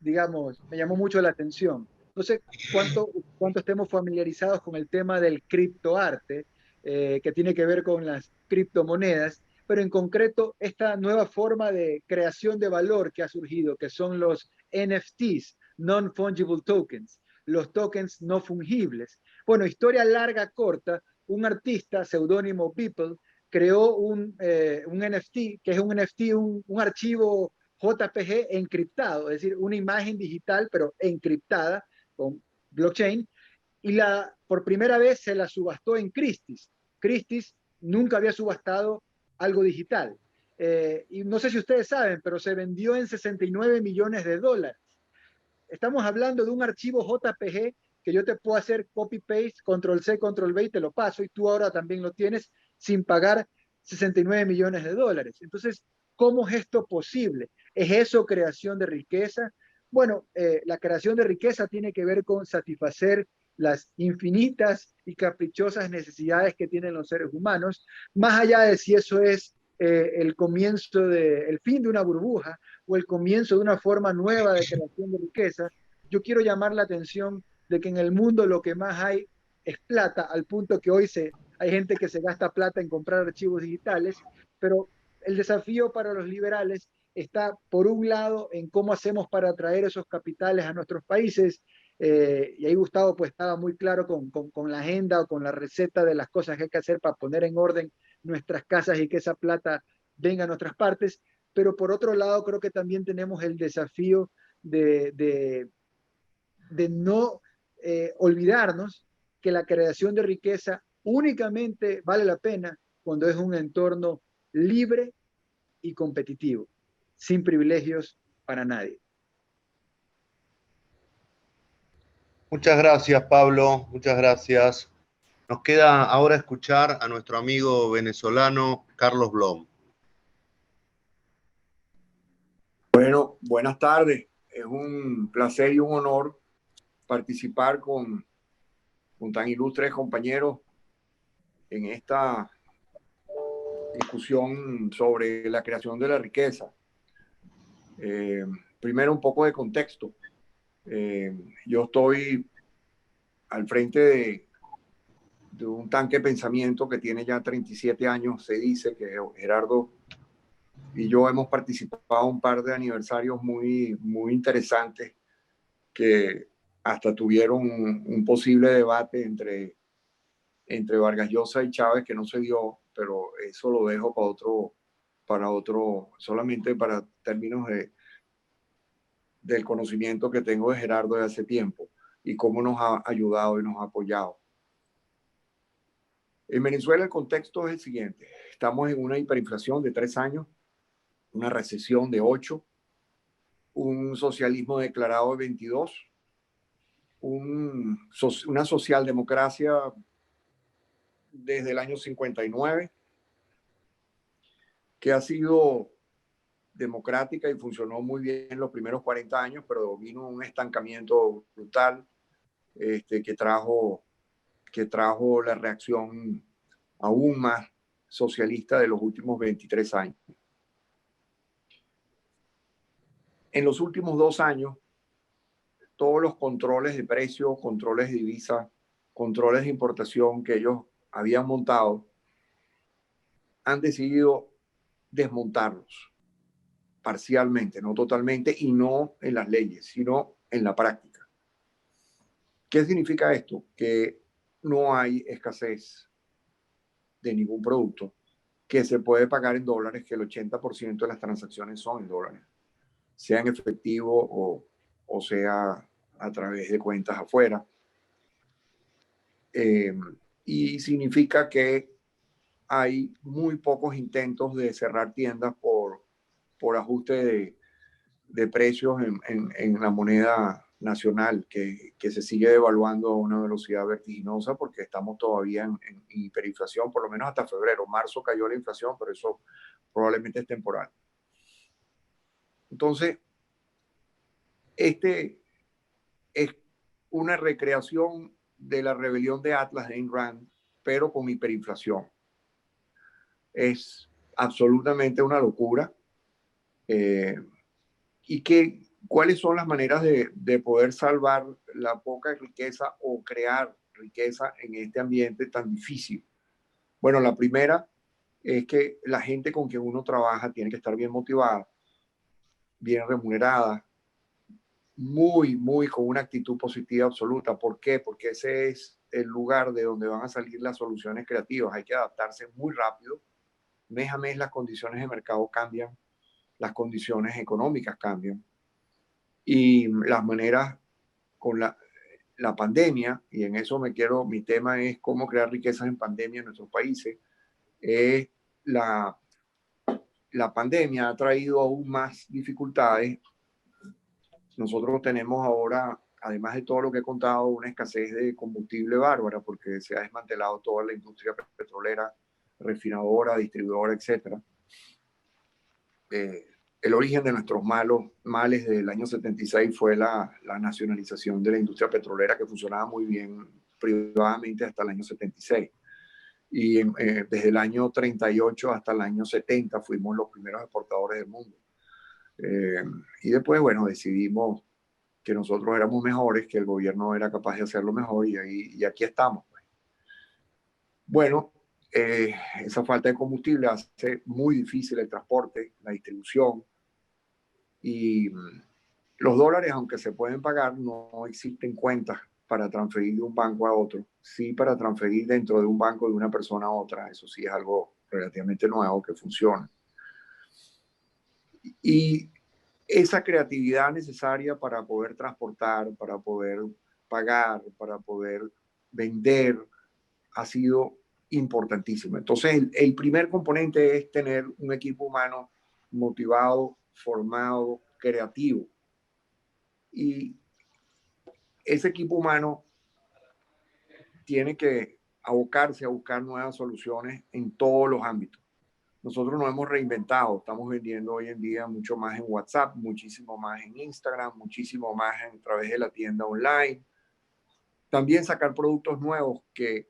digamos, me llamó mucho la atención. No sé cuánto estemos familiarizados con el tema del criptoarte, que tiene que ver con las criptomonedas, pero en concreto esta nueva forma de creación de valor que ha surgido, que son los NFTs, Non-Fungible Tokens, los tokens no fungibles. Bueno, historia larga, corta, un artista, seudónimo Beeple, creó un NFT, que es un NFT, un archivo JPG encriptado, es decir, una imagen digital, pero encriptada con blockchain, y por primera vez se la subastó en Christie's. Christie's nunca había subastado algo digital. Y no sé si ustedes saben, pero se vendió en 69 millones de dólares. Estamos hablando de un archivo JPG que yo te puedo hacer copy-paste, control-C, control-V y te lo paso, y tú ahora también lo tienes sin pagar 69 millones de dólares. Entonces, ¿cómo es esto posible? ¿Es eso creación de riqueza? Bueno, la creación de riqueza tiene que ver con satisfacer las infinitas y caprichosas necesidades que tienen los seres humanos, más allá de si eso es el comienzo el fin de una burbuja o el comienzo de una forma nueva de creación de riqueza. Yo quiero llamar la atención de que en el mundo lo que más hay es plata, al punto que hoy hay gente que se gasta plata en comprar archivos digitales, pero el desafío para los liberales está, por un lado, en cómo hacemos para atraer esos capitales a nuestros países, y ahí Gustavo pues estaba muy claro con la agenda o con la receta de las cosas que hay que hacer para poner en orden nuestras casas y que esa plata venga a nuestras partes, pero por otro lado creo que también tenemos el desafío de no olvidarnos que la creación de riqueza únicamente vale la pena cuando es un entorno libre y competitivo, sin privilegios para nadie. Muchas gracias, Pablo. Muchas gracias. Nos queda ahora escuchar a nuestro amigo venezolano Carlos Blom. Bueno, buenas tardes. Es un placer y un honor participar con tan ilustres compañeros en esta discusión sobre la creación de la riqueza. Primero, un poco de contexto. Yo estoy al frente de un tanque de pensamiento que tiene ya 37 años. Se dice que Gerardo y yo hemos participado en un par de aniversarios muy, muy interesantes que hasta tuvieron un posible debate entre Vargas Llosa y Chávez que no se dio, pero eso lo dejo para otro, solamente para términos del conocimiento que tengo de Gerardo de hace tiempo y cómo nos ha ayudado y nos ha apoyado. En Venezuela el contexto es el siguiente. Estamos en una hiperinflación de 3 años, una recesión de 8, un socialismo declarado de 22, una socialdemocracia desde el año 59, que ha sido democrática y funcionó muy bien los primeros 40 años, pero vino un estancamiento brutal que trajo la reacción aún más socialista de los últimos 23 años. En los últimos 2 años, todos los controles de precios, controles de divisa, controles de importación que ellos habían montado, han decidido desmontarlos parcialmente, no totalmente, y no en las leyes, sino en la práctica. ¿Qué significa esto? Que no hay escasez de ningún producto que se puede pagar en dólares, que el 80% de las transacciones son en dólares, sea en efectivo o sea a través de cuentas afuera. Y significa que hay muy pocos intentos de cerrar tiendas por ajuste de precios en la moneda nacional, que se sigue devaluando a una velocidad vertiginosa porque estamos todavía en hiperinflación, por lo menos hasta febrero. Marzo cayó la inflación, pero eso probablemente es temporal. Entonces, es una recreación de la rebelión de Atlas de Ayn Rand, pero con hiperinflación. Es absolutamente una locura. ¿Y cuáles son las maneras de poder salvar la poca riqueza o crear riqueza en este ambiente tan difícil? Bueno, la primera es que la gente con quien uno trabaja tiene que estar bien motivada, bien remunerada, muy con una actitud positiva absoluta. ¿Por qué? Porque ese es el lugar de donde van a salir las soluciones creativas. Hay que adaptarse muy rápido. Mes a mes las condiciones de mercado cambian, las condiciones económicas cambian. Y las maneras con la pandemia, y en eso mi tema es cómo crear riquezas en pandemia en nuestros países, la pandemia ha traído aún más dificultades. Nosotros tenemos ahora, además de todo lo que he contado, una escasez de combustible bárbara porque se ha desmantelado toda la industria petrolera, refinadora, distribuidora, etc. El origen de nuestros males del año 76 fue la nacionalización de la industria petrolera, que funcionaba muy bien privadamente hasta el año 76. Y desde el año 38 hasta el año 70 fuimos los primeros exportadores del mundo. Y después, bueno, decidimos que nosotros éramos mejores, que el gobierno era capaz de hacerlo mejor y aquí estamos. Bueno, esa falta de combustible hace muy difícil el transporte, la distribución, y los dólares, aunque se pueden pagar, no existen cuentas para transferir de un banco a otro. Sí, para transferir dentro de un banco de una persona a otra. Eso sí es algo relativamente nuevo que funciona. Y esa creatividad necesaria para poder transportar, para poder pagar, para poder vender, ha sido importantísima. Entonces, el primer componente es tener un equipo humano motivado, formado, creativo. Y ese equipo humano tiene que abocarse a buscar nuevas soluciones en todos los ámbitos. Nosotros nos hemos reinventado, estamos vendiendo hoy en día mucho más en WhatsApp, muchísimo más en Instagram, muchísimo más a través de la tienda online. También sacar productos nuevos que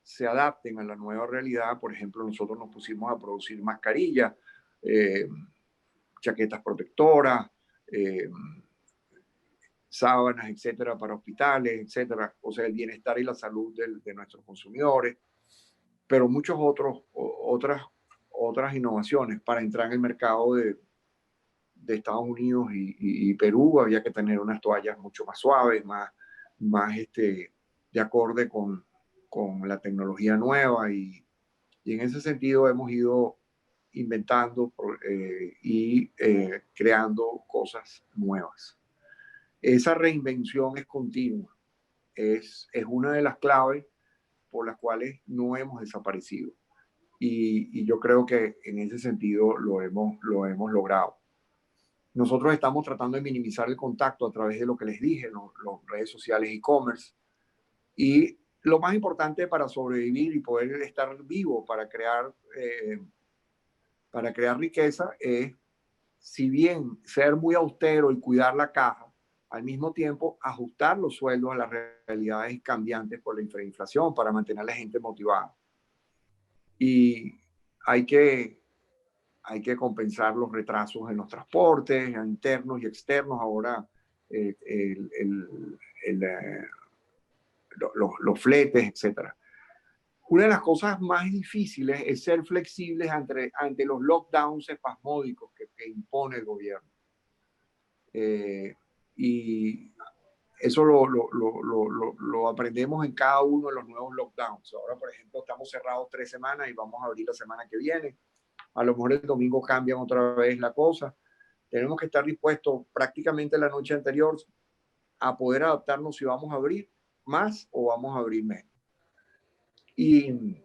se adapten a la nueva realidad. Por ejemplo, nosotros nos pusimos a producir mascarillas, chaquetas protectoras, sábanas, etcétera, para hospitales, etcétera. O sea, el bienestar y la salud de nuestros consumidores, pero otras innovaciones para entrar en el mercado de Estados Unidos y Perú. Había que tener unas toallas mucho más suaves, más de acorde con la tecnología nueva, y en ese sentido hemos ido inventando y creando cosas nuevas. Esa reinvención es continua, es una de las claves por las cuales no hemos desaparecido, y yo creo que en ese sentido lo hemos logrado. Nosotros estamos tratando de minimizar el contacto a través de lo que les dije, las redes sociales, e-commerce, y lo más importante para sobrevivir y poder estar vivo para crear riqueza es, si bien ser muy austero y cuidar la caja, al mismo tiempo ajustar los sueldos a las realidades cambiantes por la inflación para mantener a la gente motivada. Y hay que compensar los retrasos en los transportes internos y externos. Ahora los fletes, etcétera. Una de las cosas más difíciles es ser flexibles ante los lockdowns espasmódicos que impone el gobierno. Y eso lo aprendemos en cada uno de los nuevos lockdowns. Ahora, por ejemplo, estamos cerrados 3 semanas y vamos a abrir la semana que viene. A lo mejor el domingo cambian otra vez la cosa. Tenemos que estar dispuestos prácticamente la noche anterior a poder adaptarnos si vamos a abrir más o vamos a abrir menos. Y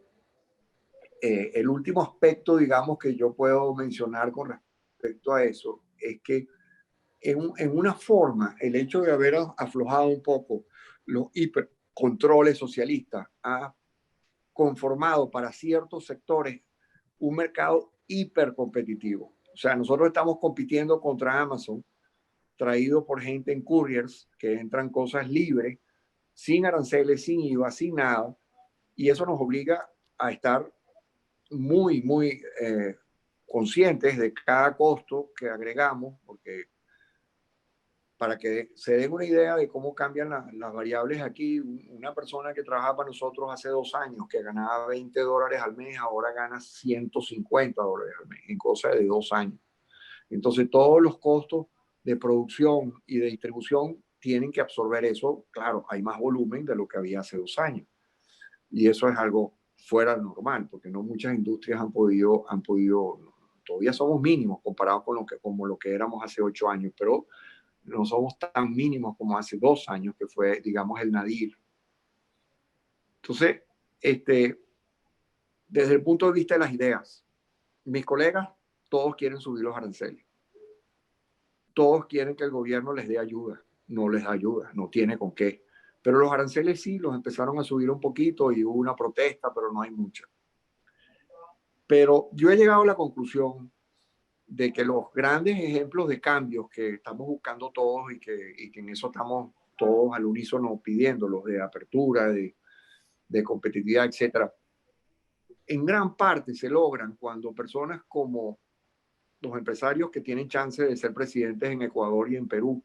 el último aspecto, digamos, que yo puedo mencionar con respecto a eso es que en una forma el hecho de haber aflojado un poco los hipercontroles socialistas ha conformado para ciertos sectores un mercado hipercompetitivo. O sea, nosotros estamos compitiendo contra Amazon, traído por gente en couriers que entran cosas libres, sin aranceles, sin IVA, sin nada, y eso nos obliga a estar muy, muy conscientes de cada costo que agregamos, porque para que se den una idea de cómo cambian las variables aquí, una persona que trabajaba para nosotros hace 2 años, que ganaba $20 al mes, ahora gana $150 al mes, en cosa de 2 años. Entonces, todos los costos de producción y de distribución tienen que absorber eso. Claro, hay más volumen de lo que había hace 2 años. Y eso es algo fuera normal, porque no muchas industrias han podido, todavía somos mínimos comparados con lo que éramos hace 8 años, pero no somos tan mínimos como hace 2 años, que fue, digamos, el nadir. Entonces, desde el punto de vista de las ideas, mis colegas, todos quieren subir los aranceles. Todos quieren que el gobierno les dé ayuda. No les da ayuda, no tiene con qué. Pero los aranceles sí, los empezaron a subir un poquito y hubo una protesta, pero no hay mucha. Pero yo he llegado a la conclusión de que los grandes ejemplos de cambios que estamos buscando todos y que en eso estamos todos al unísono pidiendo, los de apertura, de competitividad, etcétera, en gran parte se logran cuando personas como los empresarios que tienen chance de ser presidentes en Ecuador y en Perú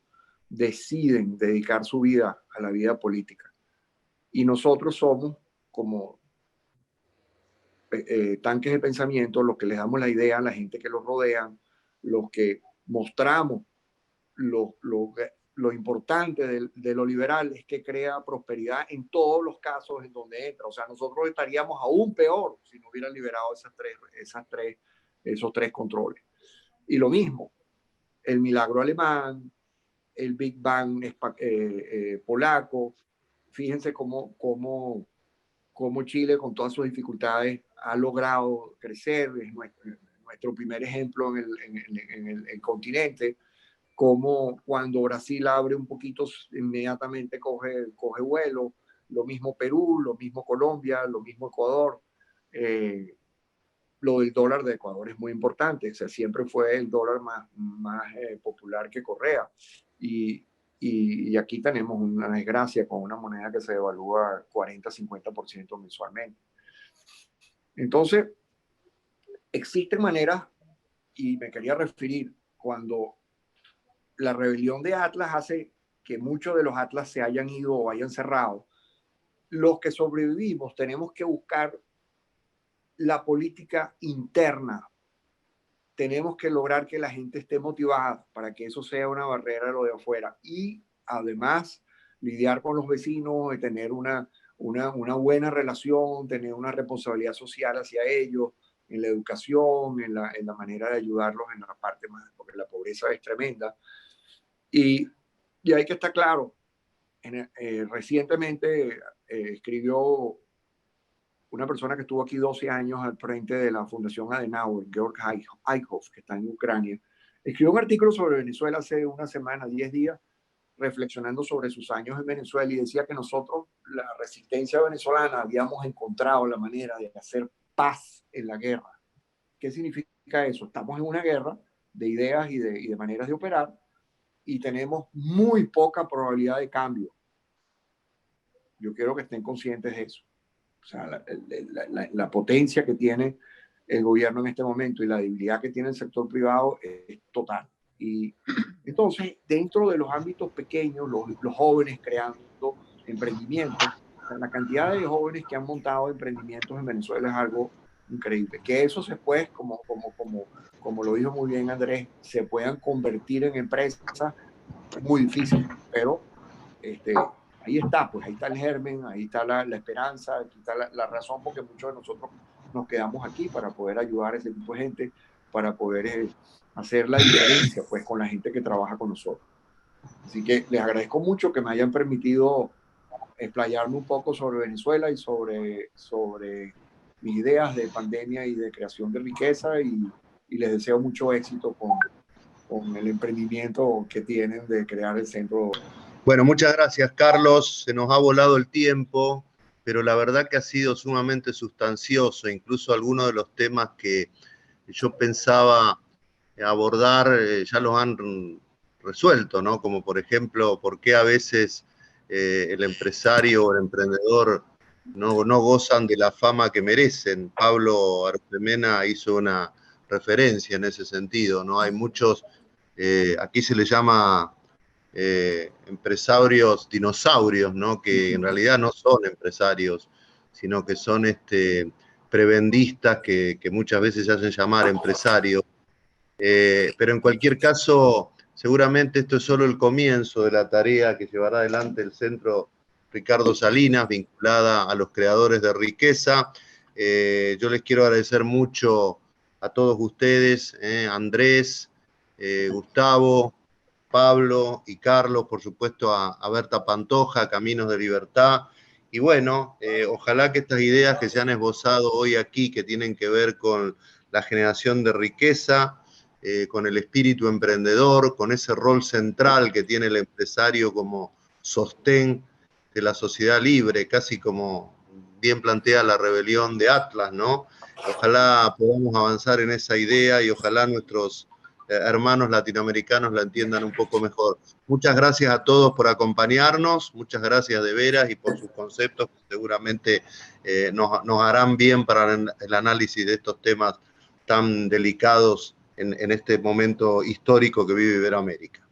deciden dedicar su vida a la vida política. Y nosotros somos como tanques de pensamiento, los que les damos la idea a la gente que los rodean, los que mostramos lo importante de lo liberal es que crea prosperidad en todos los casos en donde entra. O sea, nosotros estaríamos aún peor si no hubieran liberado esos tres controles. Y lo mismo, el milagro alemán, el Big Bang polaco. Fíjense cómo Chile, con todas sus dificultades, ha logrado crecer. Es nuestro primer ejemplo en el continente. Como cuando Brasil abre un poquito, inmediatamente coge vuelo. Lo mismo Perú, lo mismo Colombia, lo mismo Ecuador. Lo del dólar de Ecuador es muy importante. O sea, siempre fue el dólar más popular que Correa. Y aquí tenemos una desgracia con una moneda que se devalúa 40-50% mensualmente. Entonces, existen maneras, y me quería referir, cuando la rebelión de Atlas hace que muchos de los atlas se hayan ido o hayan cerrado, los que sobrevivimos tenemos que buscar la política interna. Tenemos que lograr que la gente esté motivada para que eso sea una barrera a lo de afuera. Y además, lidiar con los vecinos, y tener una buena relación, tener una responsabilidad social hacia ellos, en la educación, en la manera de ayudarlos en la parte más, porque la pobreza es tremenda. Y hay que estar claro, recientemente escribió una persona que estuvo aquí 12 años al frente de la Fundación Adenauer, Georg Eichhoff, que está en Ucrania, escribió un artículo sobre Venezuela hace una semana, 10 días, reflexionando sobre sus años en Venezuela, y decía que nosotros, la resistencia venezolana, habíamos encontrado la manera de hacer paz en la guerra. ¿Qué significa eso? Estamos en una guerra de ideas y de maneras de operar, y tenemos muy poca probabilidad de cambio. Yo quiero que estén conscientes de eso. O sea, la potencia que tiene el gobierno en este momento y la debilidad que tiene el sector privado es total. Y entonces, dentro de los ámbitos pequeños, los jóvenes creando emprendimientos, o sea, la cantidad de jóvenes que han montado emprendimientos en Venezuela es algo increíble. Que eso se puede, como lo dijo muy bien Andrés, se puedan convertir en empresas, es muy difícil, pero ahí está, pues ahí está el germen, ahí está la esperanza, aquí está la razón porque muchos de nosotros nos quedamos aquí para poder ayudar a ese tipo de gente, para poder hacer la diferencia pues con la gente que trabaja con nosotros. Así que les agradezco mucho que me hayan permitido explayarme un poco sobre Venezuela y sobre mis ideas de pandemia y de creación de riqueza, y les deseo mucho éxito con el emprendimiento que tienen de crear el centro. Bueno, muchas gracias, Carlos. Se nos ha volado el tiempo, pero la verdad que ha sido sumamente sustancioso. Incluso algunos de los temas que yo pensaba abordar ya los han resuelto, ¿no? Como por ejemplo, por qué a veces el empresario o el emprendedor no gozan de la fama que merecen. Pablo Artemena hizo una referencia en ese sentido, ¿no? Hay muchos, aquí se le llama empresarios dinosaurios, ¿no? Que en realidad no son empresarios, sino que son prebendistas que muchas veces se hacen llamar empresarios. Pero en cualquier caso, seguramente esto es solo el comienzo de la tarea que llevará adelante el Centro Ricardo Salinas, vinculada a los creadores de riqueza. Yo les quiero agradecer mucho a todos ustedes, Andrés, Gustavo, Pablo y Carlos, por supuesto a Berta Pantoja, Caminos de Libertad. Y bueno, ojalá que estas ideas que se han esbozado hoy aquí, que tienen que ver con la generación de riqueza, con el espíritu emprendedor, con ese rol central que tiene el empresario como sostén de la sociedad libre, casi como bien plantea la rebelión de Atlas, ¿no? Ojalá podamos avanzar en esa idea y ojalá nuestros hermanos latinoamericanos la entiendan un poco mejor. Muchas gracias a todos por acompañarnos, muchas gracias de veras y por sus conceptos que seguramente nos harán bien para el análisis de estos temas tan delicados en este momento histórico que vive Iberoamérica.